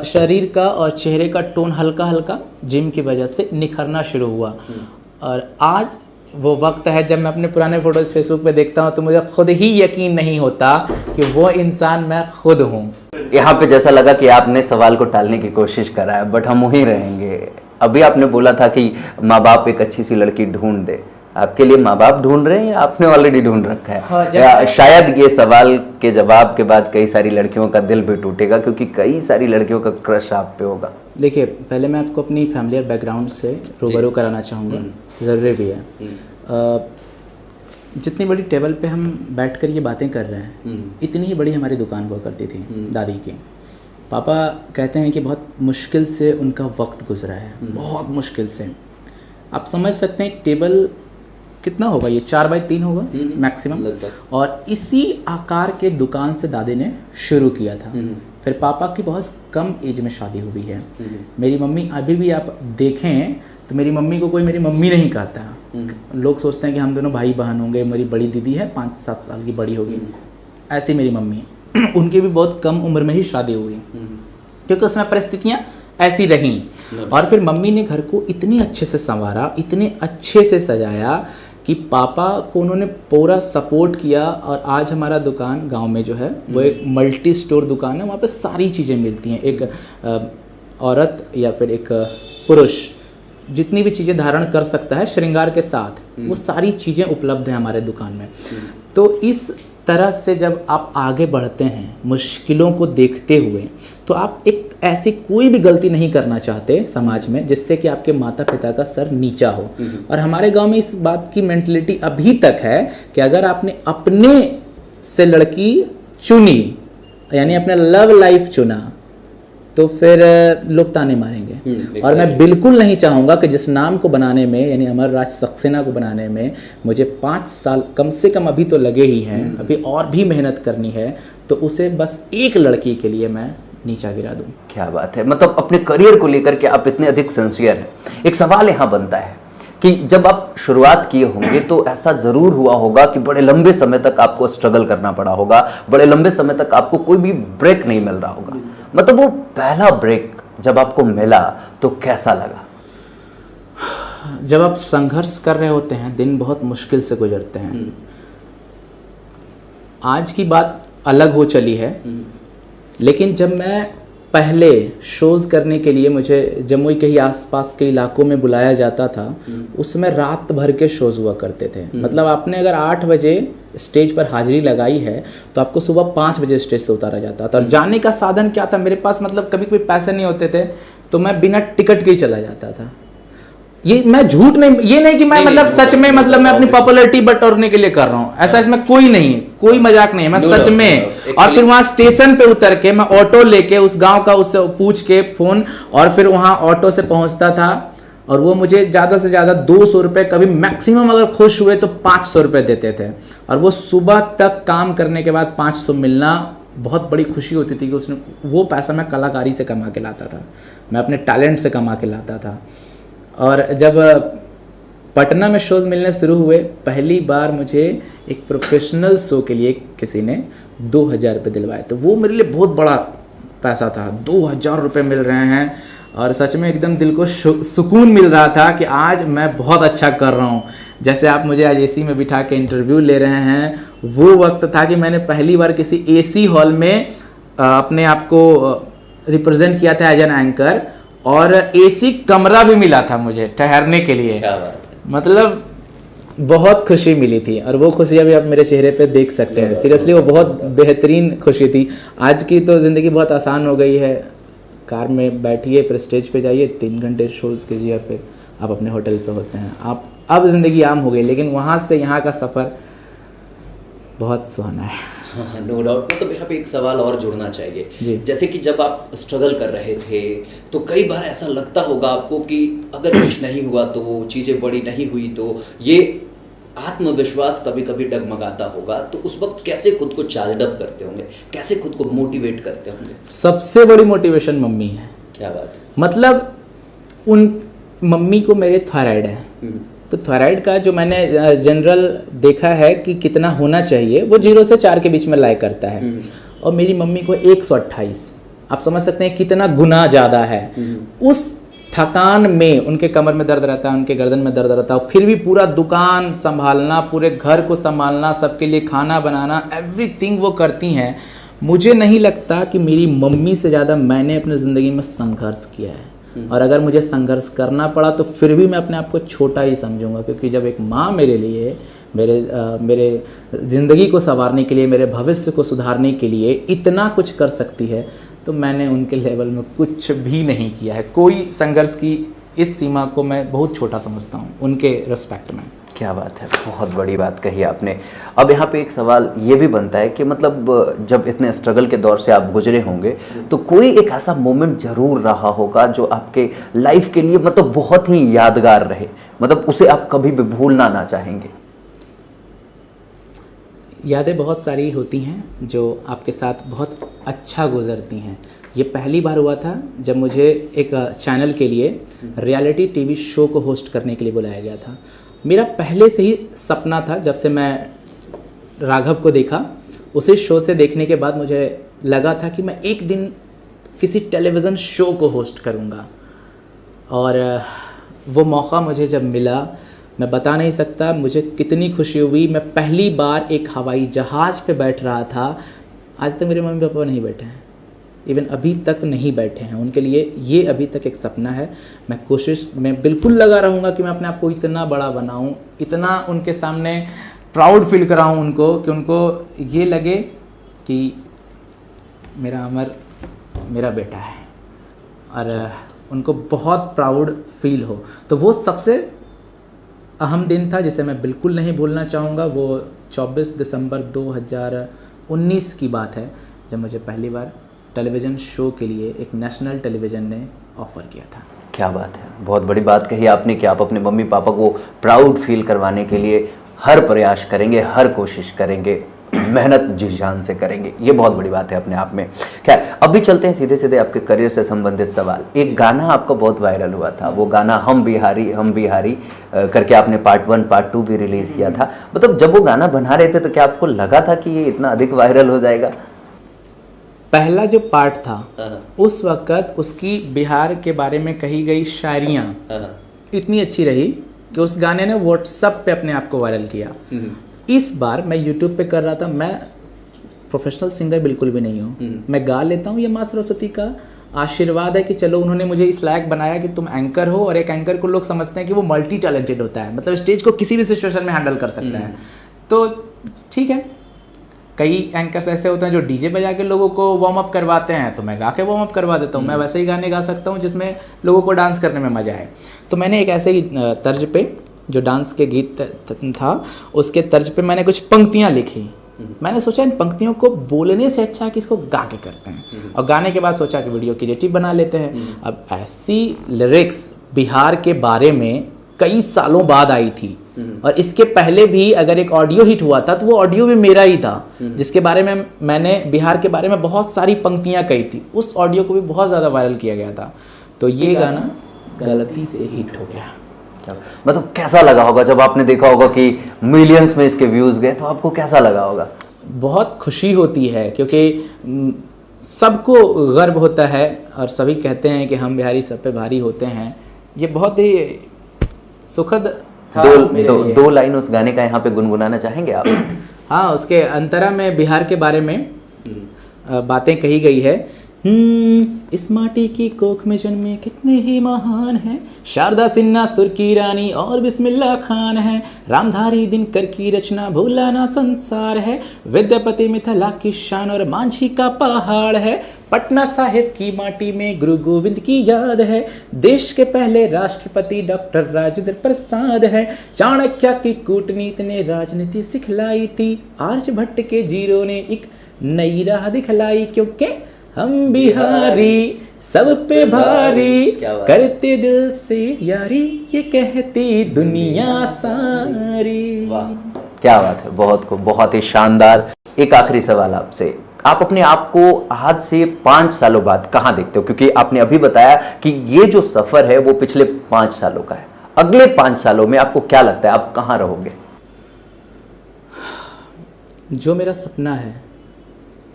शरीर का और चेहरे का टोन हल्का हल्का जिम की वजह से निखरना शुरू हुआ और आज वो वक्त है जब मैं अपने पुराने फोटोज फेसबुक पे देखता हूँ तो मुझे खुद ही यकीन नहीं होता कि वो इंसान मैं खुद हूँ। यहाँ पे जैसा लगा कि आपने सवाल को टालने की कोशिश करा है, बट हम वहीं रहेंगे। अभी आपने बोला था कि माँ बाप एक अच्छी सी लड़की ढूंढ दे, आपके लिए माँ बाप ढूंढ रहे हैं या आपने ऑलरेडी ढूंढ रखा है? हाँ, या शायद ये सवाल के जवाब के बाद कई सारी लड़कियों का दिल भी टूटेगा, क्योंकि कई सारी लड़कियों का क्रश आप पे होगा। देखिए, पहले मैं आपको अपनी फैमिली और बैकग्राउंड से रूबरू कराना चाहूँगा, ज़रूरी भी है। जितनी बड़ी टेबल पे हम बैठकर ये बातें कर रहे हैं, इतनी ही बड़ी हमारी दुकान हुआ करती थी दादी की। पापा कहते हैं कि बहुत मुश्किल से उनका वक्त गुजरा है, बहुत मुश्किल से। आप समझ सकते हैं टेबल कितना होगा, ये 4x3 होगा मैक्सिमम, और इसी आकार के दुकान से दादी ने शुरू किया था। फिर पापा की बहुत कम एज में शादी हुई है। मेरी मम्मी अभी भी आप देखें तो मेरी मम्मी को कोई मेरी मम्मी नहीं कहता। लोग सोचते हैं कि हम दोनों भाई बहन होंगे, मेरी बड़ी दीदी है 5-7 साल की बड़ी होगी, ऐसी मेरी मम्मी उनकी भी बहुत कम उम्र में ही शादी हुई क्योंकि उसमें परिस्थितियाँ ऐसी रहीं। और फिर मम्मी ने घर को इतने अच्छे से संवारा, इतने अच्छे से सजाया कि पापा को उन्होंने पूरा सपोर्ट किया। और आज हमारा दुकान गांव में जो है वो एक मल्टी स्टोर दुकान है, वहाँ पे सारी चीज़ें मिलती हैं। एक औरत या फिर एक पुरुष जितनी भी चीज़ें धारण कर सकता है श्रृंगार के साथ, वो सारी चीज़ें उपलब्ध हैं हमारे दुकान में। तो इस तरह से जब आप आगे बढ़ते हैं मुश्किलों को देखते हुए, तो आप एक ऐसी कोई भी गलती नहीं करना चाहते समाज में जिससे कि आपके माता पिता का सर नीचा हो। और हमारे गांव में इस बात की मेंटलिटी अभी तक है कि अगर आपने अपने से लड़की चुनी, यानी अपना लव लाइफ चुना, तो फिर लोग ताने मारेंगे। और मैं बिल्कुल नहीं चाहूँगा कि जिस नाम को बनाने में, यानी अमर राज सक्सेना को बनाने में मुझे 5 साल कम से कम अभी तो लगे ही हैं, अभी और भी मेहनत करनी है, तो उसे बस एक लड़की के लिए मैं नीचा गिरा दूँ। क्या बात है, मतलब अपने करियर को लेकर के आप इतने अधिक सिंसियर हैं। एक सवाल यहाँ बनता है कि जब आप शुरुआत किए होंगे तो ऐसा ज़रूर हुआ होगा कि बड़े लंबे समय तक आपको स्ट्रगल करना पड़ा होगा, बड़े लंबे समय तक आपको कोई भी ब्रेक नहीं मिल रहा होगा। मतलब वो पहला ब्रेक जब आपको मिला तो कैसा लगा? जब आप संघर्ष कर रहे होते हैं, दिन बहुत मुश्किल से गुजरते हैं। आज की बात अलग हो चली है, लेकिन जब मैं पहले शोज़ करने के लिए मुझे जमुई के ही आसपास के इलाकों में बुलाया जाता था, उसमें रात भर के शोज़ हुआ करते थे। मतलब आपने अगर 8 बजे स्टेज पर हाजिरी लगाई है तो आपको सुबह 5 बजे स्टेज से उतारा जाता था। और जाने का साधन क्या था, मेरे पास मतलब कभी कोई पैसे नहीं होते थे, तो मैं बिना टिकट के ही चला जाता था। ये मैं झूठ नहीं, ये नहीं कि मैं मतलब सच में मतलब मैं अपनी पॉपुलैरिटी बटोरने के लिए कर रहा हूँ, ऐसा इसमें कोई नहीं है, कोई मजाक नहीं है, मैं सच में। और फिर वहां स्टेशन पे उतर के मैं ऑटो लेके उस गांव का उससे पूछ के फोन, और फिर वहां ऑटो से पहुंचता था, और वो मुझे ज़्यादा से ज़्यादा 200 रुपये, कभी मैक्सिमम अगर खुश हुए तो 500 रुपये देते थे। और वो सुबह तक काम करने के बाद 500 मिलना बहुत बड़ी खुशी होती थी कि उसने वो पैसा मैं कलाकारी से कमा के लाता था, मैं अपने टैलेंट से कमा के लाता था। और जब पटना में शोज़ मिलने शुरू हुए, पहली बार मुझे एक प्रोफेशनल शो के लिए किसी ने 2000 रुपये दिलवाए, तो वो मेरे लिए बहुत बड़ा पैसा था। 2000 रुपये मिल रहे हैं और सच में एकदम दिल को सुकून मिल रहा था कि आज मैं बहुत अच्छा कर रहा हूँ। जैसे आप मुझे आज एसी में बिठा के इंटरव्यू ले रहे हैं, वो वक्त था कि मैंने पहली बार किसी एसी हॉल में अपने आप को रिप्रेजेंट किया था एज एन एंकर, और एसी कमरा भी मिला था मुझे ठहरने के लिए। क्या बात है। मतलब बहुत खुशी मिली थी, और वो खुशी अभी आप मेरे चेहरे पे देख सकते हैं। सीरियसली वो बहुत बेहतरीन खुशी थी। आज की तो ज़िंदगी बहुत आसान हो गई है, कार में बैठिए, फिर स्टेज पे जाइए, 3 घंटे शोज़ कीजिए, और फिर आप अपने होटल पे होते हैं। आप अब ज़िंदगी आम हो गई, लेकिन वहाँ से यहाँ का सफ़र बहुत सुहाना है। हाँ, नो डाउट। मतलब यहाँ पे एक सवाल और जुड़ना चाहिए जी। जैसे कि जब आप स्ट्रगल कर रहे थे तो कई बार ऐसा लगता होगा आपको कि अगर कुछ नहीं हुआ तो, चीज़ें बड़ी नहीं हुई तो, ये आत्मविश्वास कभी कभी डगमगाता होगा। तो उस वक्त कैसे खुद को चार्ज अप करते होंगे, कैसे खुद को मोटिवेट करते होंगे? सबसे बड़ी मोटिवेशन मम्मी है। क्या बात है। मतलब उन मम्मी को मेरे थायराइड है, तो थायराइड का जो मैंने जनरल देखा है कि कितना होना चाहिए, वो 0 से 4 के बीच में लाई करता है, और मेरी मम्मी को 128। आप समझ सकते हैं कितना गुना ज़्यादा है। उस थकान में उनके कमर में दर्द रहता है, उनके गर्दन में दर्द रहता है, फिर भी पूरा दुकान संभालना, पूरे घर को संभालना, सबके लिए खाना बनाना, एवरीथिंग वो करती हैं। मुझे नहीं लगता कि मेरी मम्मी से ज़्यादा मैंने अपनी ज़िंदगी में संघर्ष किया है, और अगर मुझे संघर्ष करना पड़ा तो फिर भी मैं अपने आप को छोटा ही समझूंगा, क्योंकि जब एक माँ मेरे लिए, मेरे ज़िंदगी को संवारने के लिए, मेरे भविष्य को सुधारने के लिए इतना कुछ कर सकती है, तो मैंने उनके लेवल में कुछ भी नहीं किया है। कोई संघर्ष की इस सीमा को मैं बहुत छोटा समझता हूँ उनके रिस्पेक्ट में। क्या बात है, बहुत बड़ी बात कही आपने। अब यहाँ पे एक सवाल ये भी बनता है कि मतलब जब इतने स्ट्रगल के दौर से आप गुजरे होंगे तो कोई एक ऐसा मोमेंट जरूर रहा होगा जो आपके लाइफ के लिए मतलब बहुत ही यादगार रहे, मतलब उसे आप कभी भी भूलना ना चाहेंगे। यादें बहुत सारी होती हैं जो आपके साथ बहुत अच्छा गुजरती हैं। ये पहली बार हुआ था जब मुझे एक चैनल के लिए रियलिटी टीवी शो को होस्ट करने के लिए बुलाया गया था। मेरा पहले से ही सपना था, जब से मैं राघव को देखा, उसी शो से देखने के बाद मुझे लगा था कि मैं एक दिन किसी टेलीविज़न शो को होस्ट करूँगा, और वो मौका मुझे जब मिला, मैं बता नहीं सकता मुझे कितनी खुशी हुई। मैं पहली बार एक हवाई जहाज़ पे बैठ रहा था। आज तक मेरे मम्मी पापा नहीं बैठे हैं, इवन अभी तक नहीं बैठे हैं। उनके लिए ये अभी तक एक सपना है। मैं बिल्कुल लगा रहूँगा कि मैं अपने आप को इतना बड़ा बनाऊँ, इतना उनके सामने प्राउड फील कराऊं उनको, कि उनको ये लगे कि मेरा अमर मेरा बेटा है, और उनको बहुत प्राउड फील हो। तो वो सबसे अहम दिन था जिसे मैं बिल्कुल नहीं भूलना चाहूँगा। वो 24 दिसंबर 2019 की बात है, जब मुझे पहली बार टेलीविज़न शो के लिए एक नेशनल टेलीविज़न ने ऑफ़र किया था। क्या बात है, बहुत बड़ी बात कही आपने कि आप अपने मम्मी पापा को प्राउड फील करवाने के लिए हर प्रयास करेंगे, हर कोशिश करेंगे, मेहनत जी जान से करेंगे। ये बहुत बड़ी बात है अपने आप में। क्या अभी चलते हैं सीधे सीधे आपके करियर से संबंधित सवाल। एक गाना आपका बहुत वायरल हुआ था, वो गाना हम बिहारी करके आपने पार्ट 1 पार्ट 2 भी रिलीज किया था। मतलब जब वो गाना बना रहे थे तो क्या आपको लगा था कि ये इतना अधिक वायरल हो जाएगा? पहला जो पार्ट था उस वक़्त उसकी बिहार के बारे में कही गई शायरियाँ इतनी अच्छी रही कि उस गाने ने व्हाट्सएप पे अपने आप को वायरल किया। इस बार मैं यूट्यूब पे कर रहा था, मैं प्रोफेशनल सिंगर बिल्कुल भी नहीं हूँ, मैं गा लेता हूँ, ये माँ सरस्वती का आशीर्वाद है कि चलो उन्होंने मुझे इस लायक बनाया कि तुम एंकर हो, और एक एंकर को लोग समझते हैं कि वो मल्टी टैलेंटेड होता है, मतलब स्टेज को किसी भी सिचुएशन में हैंडल कर सकता है। तो ठीक है, कई एंकर्स ऐसे होते हैं जो डीजे बजा के लोगों को वार्म अप करवाते हैं, तो मैं गा के वार्म अप करवा देता हूँ। मैं वैसे ही गाने गा सकता हूँ जिसमें लोगों को डांस करने में मज़ा आए। तो मैंने एक ऐसे ही तर्ज पे जो डांस के गीत था उसके तर्ज पे मैंने कुछ पंक्तियाँ लिखी। मैंने सोचा इन पंक्तियों को बोलने से अच्छा है कि इसको गा के करते हैं, और गाने के बाद सोचा कि वीडियो क्रिएटिव बना लेते हैं। अब ऐसी लिरिक्स बिहार के बारे में कई सालों बाद आई थी, और इसके पहले भी अगर एक ऑडियो हिट हुआ था तो वो ऑडियो भी मेरा ही था, जिसके बारे में मैंने बिहार के बारे में बहुत सारी पंक्तियाँ कही थी। उस ऑडियो को भी बहुत ज़्यादा वायरल किया गया था। तो ये गाना गलती से हिट हो गया। मतलब कैसा लगा होगा जब आपने देखा होगा कि मिलियंस में इसके व्यूज़ गए, तो आपको कैसा लगा होगा? बहुत खुशी होती है, क्योंकि सबको गर्व होता है और सभी कहते हैं कि हम बिहारी सब पे भारी होते हैं। ये बहुत ही सुखद दो लाइन उस गाने का यहाँ पे गुनगुनाना चाहेंगे आप? हाँ, उसके अंतरा में बिहार के बारे में बातें कही गई है। इस माटी की कोख में जन्मे कितने ही महान हैं, शारदा सिन्हा सुर की रानी और बिस्मिल्लाह खान है, रामधारी दिनकर की रचना भूला ना संसार है, विद्यापति मिथिला की शान और मांझी का पहाड़ है, पटना साहिब की माटी में गुरु गोविंद की याद है, देश के पहले राष्ट्रपति डॉक्टर राजेंद्र प्रसाद है, चाणक्य की कूटनीति ने राजनीति सिखलाई थी, आर्यभट्ट के जीरो ने एक नई राह दिखलाई, क्योंकि हम बिहारी सब पे भारी करते दिल से यारी, ये कहती दुनिया सारी। वाह, क्या बात है, बहुत ही शानदार। एक आखिरी सवाल आपसे, आप अपने आप को आज से 5 सालों बाद कहाँ देखते हो? क्योंकि आपने अभी बताया कि ये जो सफर है वो पिछले 5 सालों का है, अगले 5 सालों में आपको क्या लगता है आप कहाँ रहोगे? जो मेरा सपना है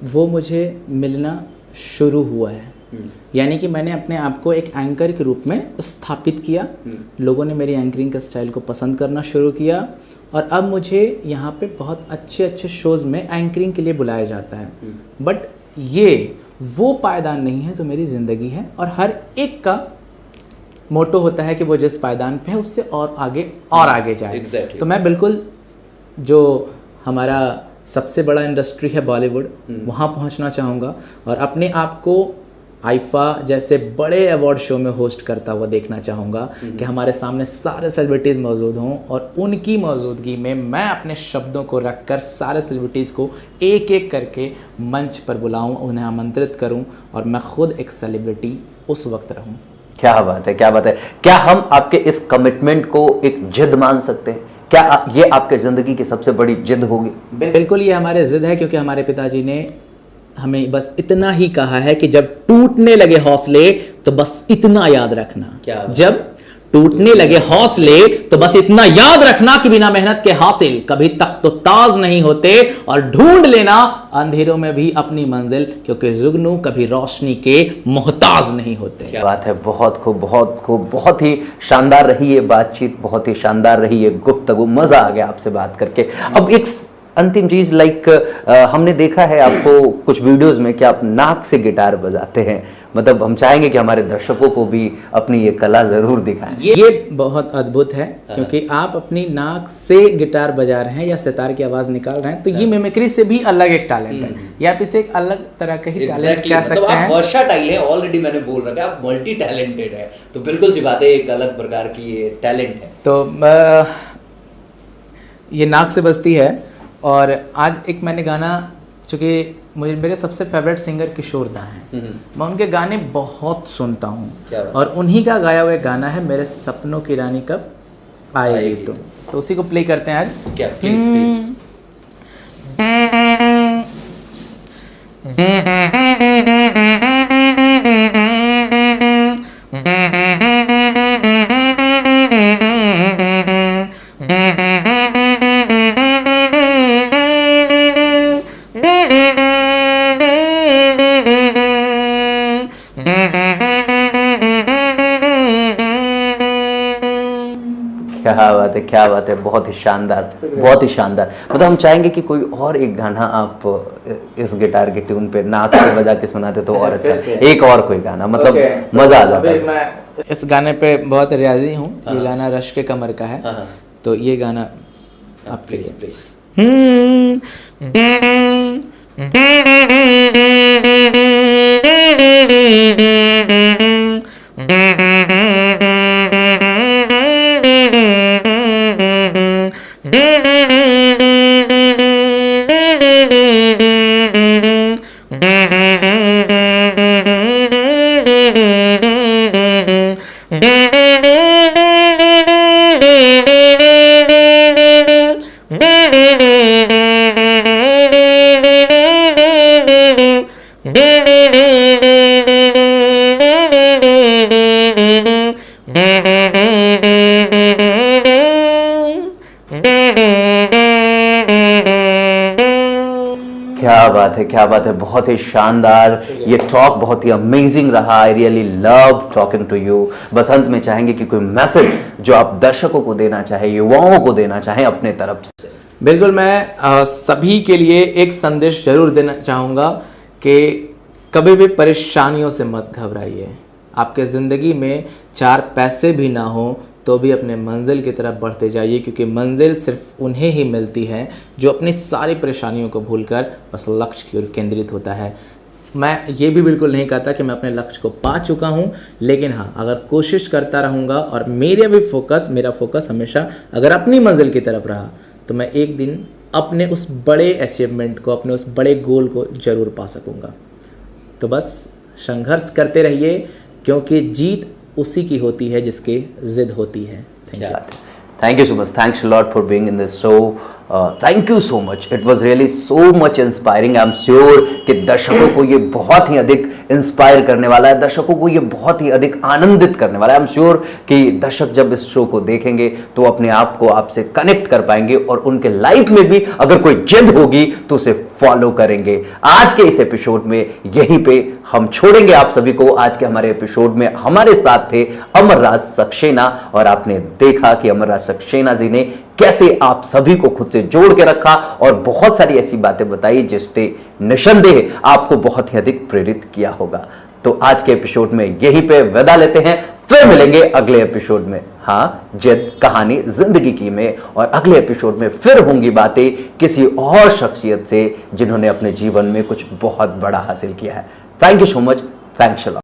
वो मुझे मिलना शुरू हुआ है, यानी कि मैंने अपने आप को एक एंकर के रूप में स्थापित किया, लोगों ने मेरी एंकरिंग के स्टाइल को पसंद करना शुरू किया, और अब मुझे यहाँ पे बहुत अच्छे अच्छे शोज़ में एंकरिंग के लिए बुलाया जाता है। बट ये वो पायदान नहीं है जो मेरी ज़िंदगी है, और हर एक का मोटो होता है कि वो जिस पायदान पे है उससे और आगे जाए। Exactly. तो मैं बिल्कुल जो हमारा सबसे बड़ा इंडस्ट्री है बॉलीवुड, वहाँ पहुँचना चाहूँगा, और अपने आप को आईफा जैसे बड़े अवार्ड शो में होस्ट करता हुआ देखना चाहूँगा कि हमारे सामने सारे सेलिब्रिटीज़ मौजूद हों, और उनकी मौजूदगी में मैं अपने शब्दों को रखकर सारे सेलिब्रिटीज़ को एक एक करके मंच पर बुलाऊँ, उन्हें आमंत्रित करूँ, और मैं खुद एक सेलिब्रिटी उस वक्त रहूँ। क्या बात है, क्या बात है। क्या हम आपके इस कमिटमेंट को एक जिद मान सकते हैं? क्या ये आपके ज़िंदगी की सबसे बड़ी जिद होगी? बिल्कुल, ये हमारे जिद है, क्योंकि हमारे पिताजी ने हमें बस इतना ही कहा है कि जब टूटने लगे हौसले तो बस इतना याद रखना, जब टूटने लगे हौसले तो बस इतना याद रखना कि बिना मेहनत के हासिल कभी तक तो ताज नहीं होते, और ढूंढ लेना अंधेरों में भी अपनी मंजिल, क्योंकि जुगनू कभी रोशनी के मोहताज नहीं होते। क्या बात है, बहुत खूब, बहुत खूब, बहुत ही शानदार रही ये बातचीत, बहुत ही शानदार रही ये गुफ्तगू, मज़ा आ गया आपसे बात करके। अब एक अंतिम चीज लाइक हमने देखा है आपको कुछ वीडियोस में कि आप नाक से गिटार बजाते हैं, मतलब हम चाहेंगे कि हमारे दर्शकों को भी अपनी ये कला जरूर दिखाएं। ये बहुत अद्भुत है क्योंकि आप अपनी नाक से गिटार बजा रहे हैं या सितार की आवाज निकाल रहे हैं, तो ये मिमिक्री से भी अलग एक टैलेंट है, या आप इसे एक अलग तरह का ही टैलेंट कह सकते हैं। आप वर्सटाइल है, ऑलरेडी मैंने बोल रखा है, आप मल्टी टैलेंटेड है, तो बिल्कुल सी बात है, एक अलग प्रकार की ये टैलेंट है। तो ये नाक से बजती है। और आज एक मैंने गाना, चूँकि मुझे मेरे सबसे फेवरेट सिंगर किशोर दा हैं, मैं उनके गाने बहुत सुनता हूँ और उन्हीं का गाया हुआ गाना है मेरे सपनों की रानी कब आएगी तुम, तो उसी को प्ले करते हैं आज। क्या प्लीज क्या बात है, क्या बात है, बहुत ही शानदार, बहुत ही शानदार। मतलब हम चाहेंगे कि कोई और एक गाना आप इस गिटार के ट्यून पे नाक से बजा के सुनाते तो और अच्छा, एक और कोई गाना, मतलब मजा आ जाता है। मैं इस गाने पे बहुत रियाजी हूँ, ये गाना रश के कमर का है, तो ये गाना आपके लिए। क्या बात है, क्या बात है, बहुत ही शानदार। ये टॉक बहुत ही अमेजिंग रहा। I really love talking to you. बस अंत में चाहेंगे कि कोई मैसेज जो आप दर्शकों को देना चाहें, युवाओं को देना चाहें अपने तरफ से। बिल्कुल, मैं सभी के लिए एक संदेश जरूर देना चाहूँगा कि कभी भी परेशानियों से मत घबराइए। आपके ज़िंदगी में 4 पैसे भी ना हो तो भी अपने मंजिल की तरफ बढ़ते जाइए, क्योंकि मंजिल सिर्फ उन्हें ही मिलती है जो अपनी सारी परेशानियों को भूलकर बस लक्ष्य की ओर केंद्रित होता है। मैं ये भी बिल्कुल नहीं कहता कि मैं अपने लक्ष्य को पा चुका हूँ, लेकिन हाँ, अगर कोशिश करता रहूँगा और मेरा फोकस हमेशा अगर अपनी मंजिल की तरफ रहा तो मैं एक दिन अपने उस बड़े अचीवमेंट को, अपने उस बड़े गोल को ज़रूर पा सकूँगा। तो बस संघर्ष करते रहिए, क्योंकि जीत उसी की होती है जिसकी जिद होती है। Thank you so much. Thanks a lot for being in this show. Thank you so much. It was really so much inspiring. I'm sure कि दर्शकों को ये बहुत ही अधिक इंस्पायर करने वाला है, दर्शकों को ये बहुत ही अधिक आनंदित करने वाला है। I'm sure कि दर्शक जब इस शो को देखेंगे तो अपने आप को आपसे कनेक्ट कर पाएंगे और उनके लाइफ में भी अगर कोई जिद होगी तो उसे फॉलो करेंगे। आज के इस एपिसोड में यहीं पे हम छोड़ेंगे आप सभी को। आज के हमारे एपिसोड में हमारे साथ थे अमरराज सक्सेना, और आपने देखा कि अमरराज सक्सेना जी ने कैसे आप सभी को खुद से जोड़ के रखा और बहुत सारी ऐसी बातें बताई जिसने निसंदेह आपको बहुत ही अधिक प्रेरित किया होगा। तो आज के एपिसोड में यहीं पे विदा लेते हैं, फिर मिलेंगे अगले एपिसोड में। हाँ, जिद कहानी जिंदगी की में, और अगले एपिसोड में फिर होंगी बातें किसी और शख्सियत से जिन्होंने अपने जीवन में कुछ बहुत बड़ा हासिल किया है। Thank you so much. Thanks a lot.